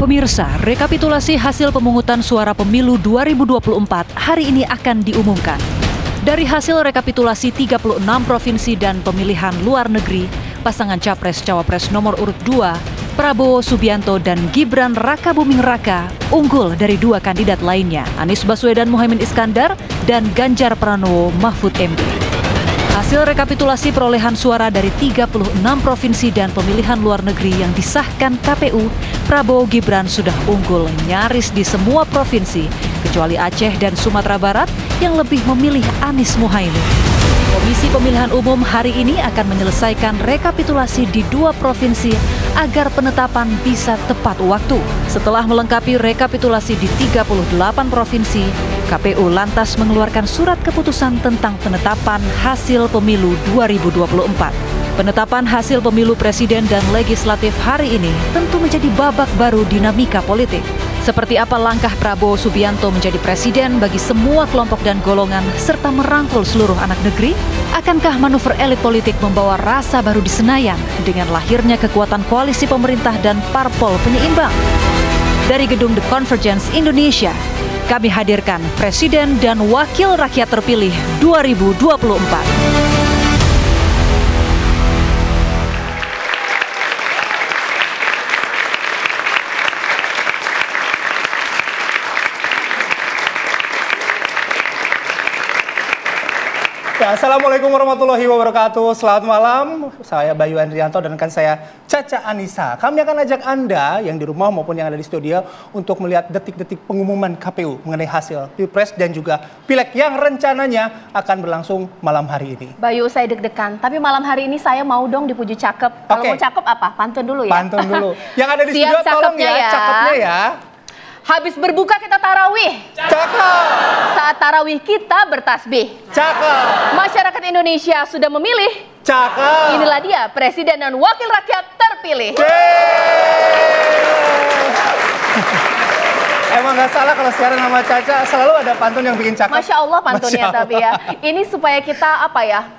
Pemirsa, rekapitulasi hasil pemungutan suara pemilu 2024 hari ini akan diumumkan. Dari hasil rekapitulasi 36 provinsi dan pemilihan luar negeri, pasangan Capres-Cawapres nomor urut 2, Prabowo Subianto dan Gibran Rakabuming Raka, unggul dari dua kandidat lainnya, Anies Baswedan Muhaimin Iskandar dan Ganjar Pranowo Mahfud MD. Hasil rekapitulasi perolehan suara dari 36 provinsi dan pemilihan luar negeri yang disahkan KPU, Prabowo Gibran sudah unggul nyaris di semua provinsi, kecuali Aceh dan Sumatera Barat yang lebih memilih Anies Muhaimin. Komisi Pemilihan Umum hari ini akan menyelesaikan rekapitulasi di dua provinsi agar penetapan bisa tepat waktu. Setelah melengkapi rekapitulasi di 38 provinsi, KPU lantas mengeluarkan surat keputusan tentang penetapan hasil pemilu 2024. Penetapan hasil pemilu presiden dan legislatif hari ini tentu menjadi babak baru dinamika politik. Seperti apa langkah Prabowo Subianto menjadi presiden bagi semua kelompok dan golongan serta merangkul seluruh anak negeri? Akankah manuver elit politik membawa rasa baru di Senayan dengan lahirnya kekuatan koalisi pemerintah dan parpol penyeimbang? Dari gedung The Convergence Indonesia, kami hadirkan Presiden dan Wakil Rakyat Terpilih 2024. Ya, Assalamualaikum warahmatullahi wabarakatuh. Selamat malam, saya Bayu Andrianto dan rekan saya Caca Anissa. Kami akan ajak Anda yang di rumah maupun yang ada di studio untuk melihat detik-detik pengumuman KPU mengenai hasil Pilpres dan juga Pileg yang rencananya akan berlangsung malam hari ini. Bayu, saya deg-degan, tapi malam hari ini saya mau dong dipuji cakep. Kalau mau cakep apa? Pantun dulu ya? Pantun dulu. Yang ada di studio tolong ya, cakepnya ya. Habis berbuka kita tarawih. Cakep. Saat tarawih kita bertasbih. Cakep. Masyarakat Indonesia sudah memilih. Cakep. Inilah dia Presiden dan Wakil Rakyat Terpilih. Emang nggak salah kalau sekarang nama Caca selalu ada pantun yang bikin cakep. Masya Allah pantunnya. Masya Allah. Tapi ya, ini supaya kita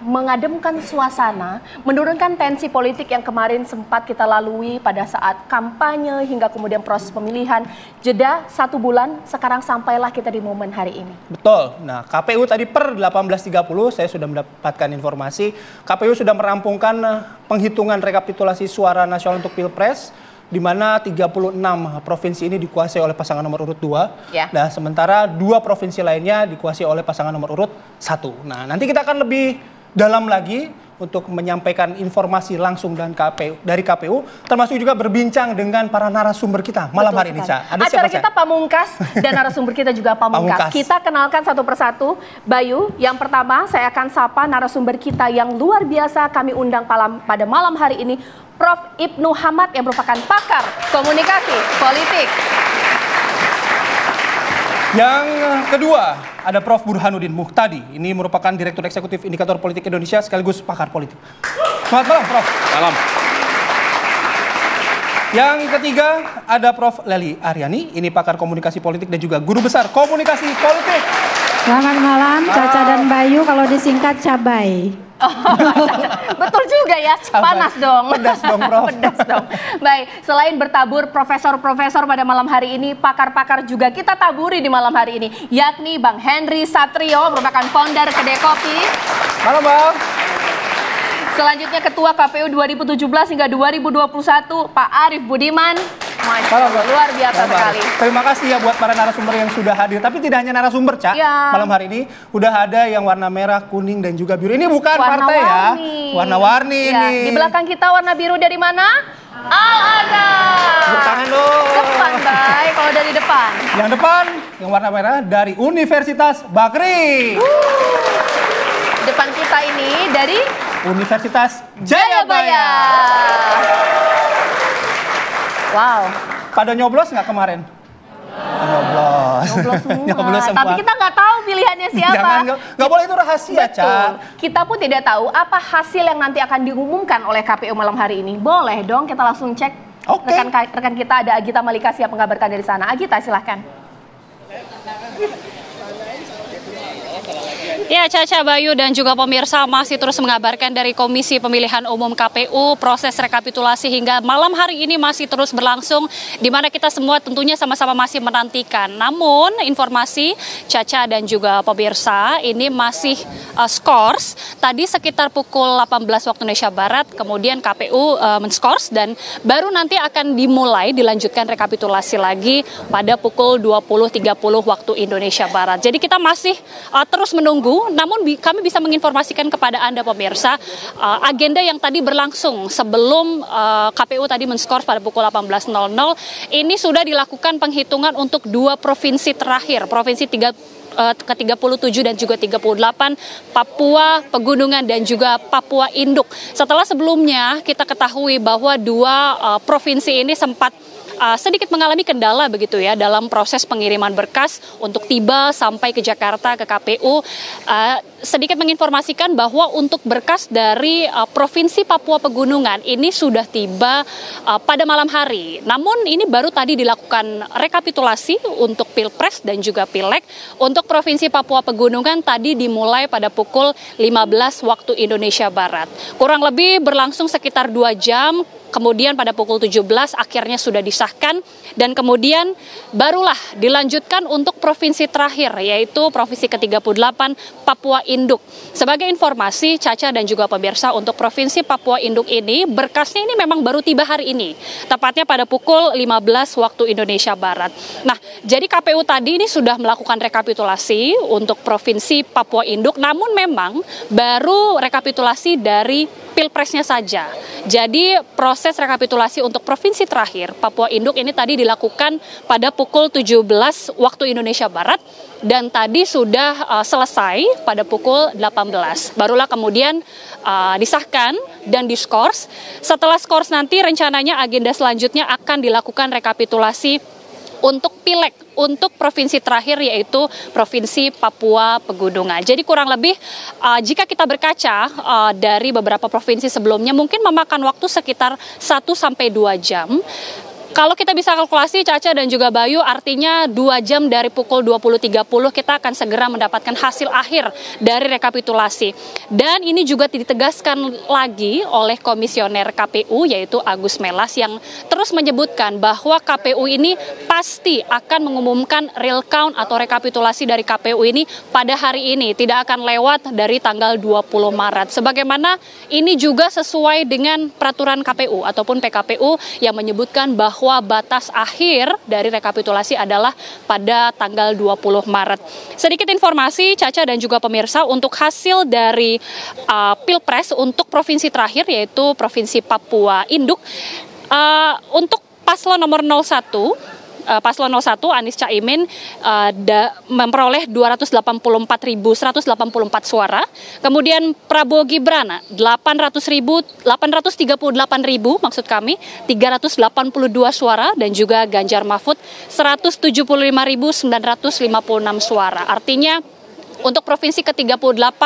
mengademkan suasana, menurunkan tensi politik yang kemarin sempat kita lalui pada saat kampanye hingga kemudian proses pemilihan. Jeda 1 bulan, sekarang sampailah kita di momen hari ini. Betul. Nah, KPU tadi per 18.30 saya sudah mendapatkan informasi, KPU sudah merampungkan penghitungan rekapitulasi suara nasional untuk Pilpres, di mana 36 provinsi ini dikuasai oleh pasangan nomor urut 2. Ya. Nah, sementara 2 provinsi lainnya dikuasai oleh pasangan nomor urut 1. Nah, nanti kita akan lebih dalam lagi untuk menyampaikan informasi langsung dari KPU, termasuk juga berbincang dengan para narasumber kita malam hari ini, Ca. Ada acara kita pamungkas dan narasumber kita juga pamungkas. Kita kenalkan satu persatu. Bayu, yang pertama saya akan sapa narasumber kita yang luar biasa kami undang pada malam hari ini, Prof. Ibnu Hamad yang merupakan pakar komunikasi politik. Yang kedua, ada Prof. Burhanuddin Muhtadi. Ini merupakan Direktur Eksekutif Indikator Politik Indonesia sekaligus pakar politik. Selamat malam, Prof. Malam. Yang ketiga, ada Prof. Lely Aryani. Ini pakar komunikasi politik dan juga guru besar komunikasi politik. Selamat malam, Caca dan Bayu, kalau disingkat Cabai. Betul juga ya, panas dong. Pedas dong, Prof. Pedas dong. Baik, selain bertabur profesor-profesor pada malam hari ini, pakar-pakar juga kita taburi di malam hari ini, yakni Bang Henry Satrio, merupakan founder Kedai Kopi. Malam, Bang. Selanjutnya Ketua KPU 2017 hingga 2021, Pak Arief Budiman. Luar biasa sekali. Terima kasih ya buat para narasumber yang sudah hadir. Tapi tidak hanya narasumber, Cak. Ya. Malam hari ini udah ada yang warna merah, kuning, dan juga biru. Ini bukan warna partai ya. Warna-warni ya. ini. Di belakang kita warna biru dari mana? Al-Azhar. Tepuk tangan dong. Depan, Bay. Kalau dari depan. Yang depan, yang warna merah dari Universitas Bakri. Depan kita ini dari Universitas Jayabaya. Wow. Pada nyoblos nggak kemarin? Nyoblos semua. Tapi kita nggak tahu pilihannya siapa. Jangan, nggak boleh, itu rahasia, Ca. Kita pun tidak tahu apa hasil yang nanti akan diumumkan oleh KPU malam hari ini. Boleh dong kita langsung cek. Oke. Rekan kita ada Agita Malika siap mengabarkan dari sana. Agita, silahkan. Ya, Caca, Bayu, dan juga pemirsa masih terus mengabarkan dari Komisi Pemilihan Umum KPU, proses rekapitulasi hingga malam hari ini masih terus berlangsung, di mana kita semua tentunya sama-sama masih menantikan. Namun, informasi Caca dan juga pemirsa, ini masih skors. Tadi sekitar pukul 18 waktu Indonesia Barat, kemudian KPU men-skors dan baru nanti akan dilanjutkan rekapitulasi lagi pada pukul 20.30 waktu Indonesia Barat. Jadi kita masih terus menunggu. Namun kami bisa menginformasikan kepada Anda pemirsa, agenda yang tadi berlangsung sebelum KPU tadi men-skors pada pukul 18.00, ini sudah dilakukan penghitungan untuk dua provinsi terakhir, provinsi ke-37 dan juga 38, Papua Pegunungan dan juga Papua Induk. Setelah sebelumnya kita ketahui bahwa dua provinsi ini sempat sedikit mengalami kendala begitu ya dalam proses pengiriman berkas untuk tiba sampai ke Jakarta ke KPU. Sedikit menginformasikan bahwa untuk berkas dari Provinsi Papua Pegunungan ini sudah tiba pada malam hari. Namun ini baru tadi dilakukan rekapitulasi untuk Pilpres dan juga Pileg. Untuk Provinsi Papua Pegunungan tadi dimulai pada pukul 15 waktu Indonesia Barat. Kurang lebih berlangsung sekitar 2 jam. Kemudian pada pukul 17 akhirnya sudah disahkan dan kemudian barulah dilanjutkan untuk provinsi terakhir yaitu provinsi ke-38 Papua Induk. Sebagai informasi Caca dan juga pemirsa, untuk provinsi Papua Induk ini berkasnya ini memang baru tiba hari ini, tepatnya pada pukul 15 waktu Indonesia Barat. Nah, jadi KPU tadi ini sudah melakukan rekapitulasi untuk provinsi Papua Induk, namun memang baru rekapitulasi dari Pilpresnya saja. Jadi proses rekapitulasi untuk provinsi terakhir Papua Induk ini tadi dilakukan pada pukul 17 waktu Indonesia Barat dan tadi sudah selesai pada pukul 18. Barulah kemudian disahkan dan diskors. Setelah skors nanti rencananya agenda selanjutnya akan dilakukan rekapitulasi untuk Pileg, untuk provinsi terakhir yaitu Provinsi Papua Pegunungan. Jadi kurang lebih jika kita berkaca dari beberapa provinsi sebelumnya mungkin memakan waktu sekitar 1-2 jam. Kalau kita bisa kalkulasi Caca dan juga Bayu, artinya 2 jam dari pukul 20.30 kita akan segera mendapatkan hasil akhir dari rekapitulasi. Dan ini juga ditegaskan lagi oleh komisioner KPU yaitu Agus Melas yang terus menyebutkan bahwa KPU ini pasti akan mengumumkan real count atau rekapitulasi dari KPU ini pada hari ini, tidak akan lewat dari tanggal 20 Maret. Sebagaimana ini juga sesuai dengan peraturan KPU ataupun PKPU yang menyebutkan bahwa batas akhir dari rekapitulasi adalah pada tanggal 20 Maret. Sedikit informasi Caca dan juga pemirsa untuk hasil dari Pilpres untuk provinsi terakhir yaitu Provinsi Papua Induk. Untuk paslon nomor 01, Paslon 01 Anies Caimin memperoleh 284.184 suara. Kemudian Prabowo Gibran 838.000 maksud kami 382 suara dan juga Ganjar Mahfud 175.956 suara. Artinya untuk provinsi ke-38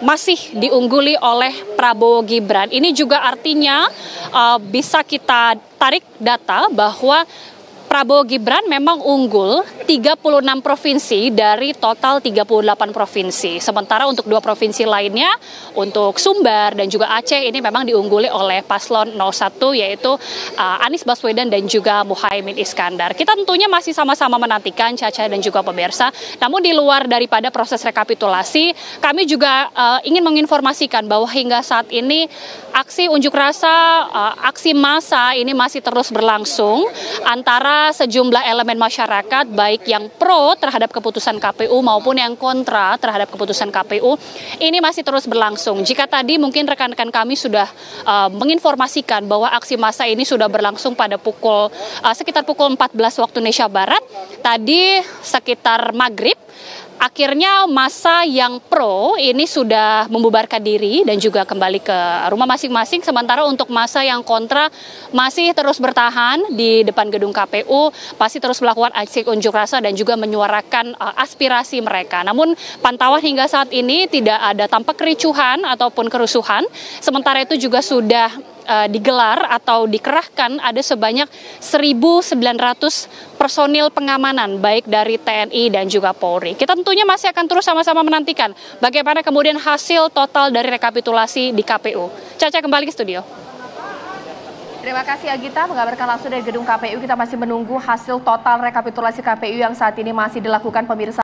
masih diungguli oleh Prabowo Gibran. Ini juga artinya bisa kita tarik data bahwa Prabowo Gibran memang unggul 36 provinsi dari total 38 provinsi. Sementara untuk 2 provinsi lainnya, untuk Sumbar dan juga Aceh ini memang diungguli oleh paslon 01 yaitu Anies Baswedan dan juga Muhaimin Iskandar. Kita tentunya masih sama-sama menantikan Caca dan juga pemirsa. Namun di luar daripada proses rekapitulasi, kami juga ingin menginformasikan bahwa hingga saat ini aksi unjuk rasa, aksi massa ini masih terus berlangsung antara sejumlah elemen masyarakat baik yang pro terhadap keputusan KPU maupun yang kontra terhadap keputusan KPU ini masih terus berlangsung. Jika tadi mungkin rekan-rekan kami sudah menginformasikan bahwa aksi massa ini sudah berlangsung pada sekitar pukul 14 waktu Indonesia Barat, tadi sekitar maghrib akhirnya massa yang pro ini sudah membubarkan diri dan juga kembali ke rumah masing-masing. Sementara untuk massa yang kontra masih terus bertahan di depan gedung KPU, masih terus melakukan aksi unjuk rasa dan juga menyuarakan aspirasi mereka. Namun pantauan hingga saat ini tidak ada tampak kericuhan ataupun kerusuhan. Sementara itu juga sudah digelar atau dikerahkan ada sebanyak 1.900 personil pengamanan baik dari TNI dan juga Polri. Kita tentunya masih akan terus sama-sama menantikan bagaimana kemudian hasil total dari rekapitulasi di KPU. Caca kembali ke studio. Terima kasih Agita mengabarkan langsung dari gedung KPU. Kita masih menunggu hasil total rekapitulasi KPU yang saat ini masih dilakukan pemirsa.